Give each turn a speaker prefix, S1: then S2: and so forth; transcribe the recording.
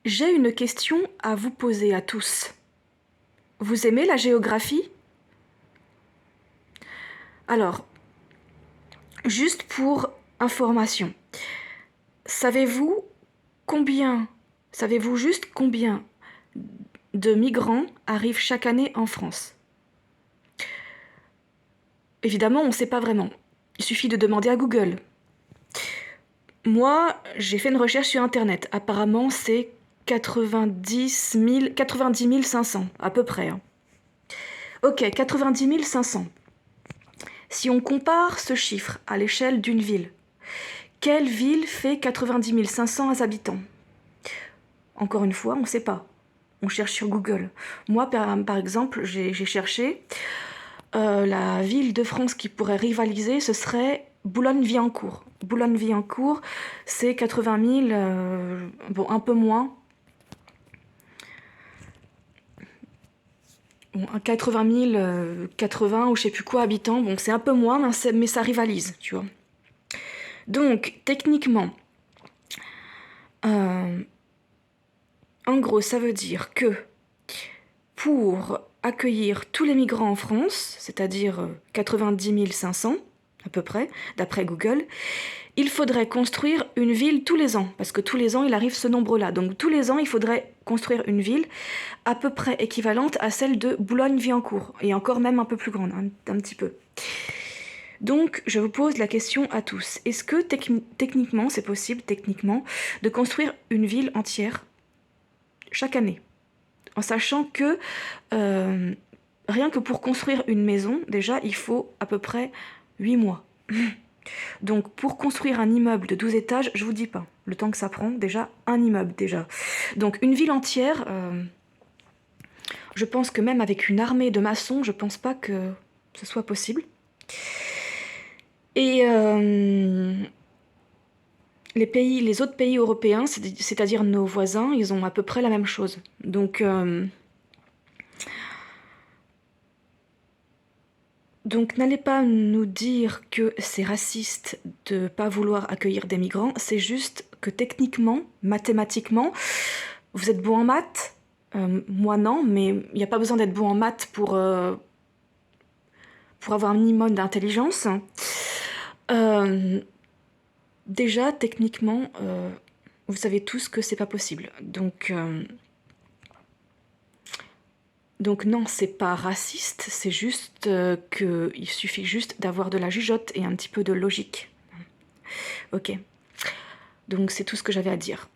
S1: J'ai une question à vous poser à tous. Vous aimez la géographie? Alors, juste pour information, savez-vous savez-vous juste combien de migrants arrivent chaque année en France? Évidemment, on ne sait pas vraiment. Il suffit de demander à Google. Moi, j'ai fait une recherche sur Internet. Apparemment, c'est 90 500, à peu près, hein. Ok, 90 500. Si on compare ce chiffre à l'échelle d'une ville, quelle ville fait 90 500 habitants? Encore une fois, on ne sait pas. On cherche sur Google. Moi, par exemple, j'ai cherché la ville de France qui pourrait rivaliser, ce serait Boulogne-Billancourt. Boulogne-Billancourt, c'est 80 000, bon, un peu moins. Bon, 80 000, 80 ou je sais plus quoi habitants, bon, c'est un peu moins, mais ça rivalise, tu vois. Donc, techniquement, en gros, ça veut dire que pour accueillir tous les migrants en France, c'est-à-dire 90 500 à peu près, d'après Google, il faudrait construire une ville tous les ans, parce que tous les ans, il arrive ce nombre-là. Donc tous les ans, il faudrait construire une ville à peu près équivalente à celle de Boulogne-Billancourt, et encore même un peu plus grande, un petit peu. Donc, je vous pose la question à tous. Est-ce que techniquement, c'est possible, techniquement, de construire une ville entière chaque année? En sachant que rien que pour construire une maison, déjà, il faut à peu près 8 mois. Donc, pour construire un immeuble de 12 étages, je vous dis pas. Le temps que ça prend, déjà, un immeuble, déjà. Donc, une ville entière, je pense que même avec une armée de maçons, je pense pas que ce soit possible. Et les autres pays européens, c'est-à-dire nos voisins, ils ont à peu près la même chose. Donc n'allez pas nous dire que c'est raciste de pas vouloir accueillir des migrants, c'est juste que techniquement, mathématiquement, vous êtes bon en maths, moi non, mais il n'y a pas besoin d'être bon en maths pour avoir un minimum d'intelligence. Déjà, techniquement, vous savez tous que c'est pas possible. Donc non, c'est pas raciste, c'est juste qu'il suffit juste d'avoir de la jugeote et un petit peu de logique. Ok. Donc c'est tout ce que j'avais à dire.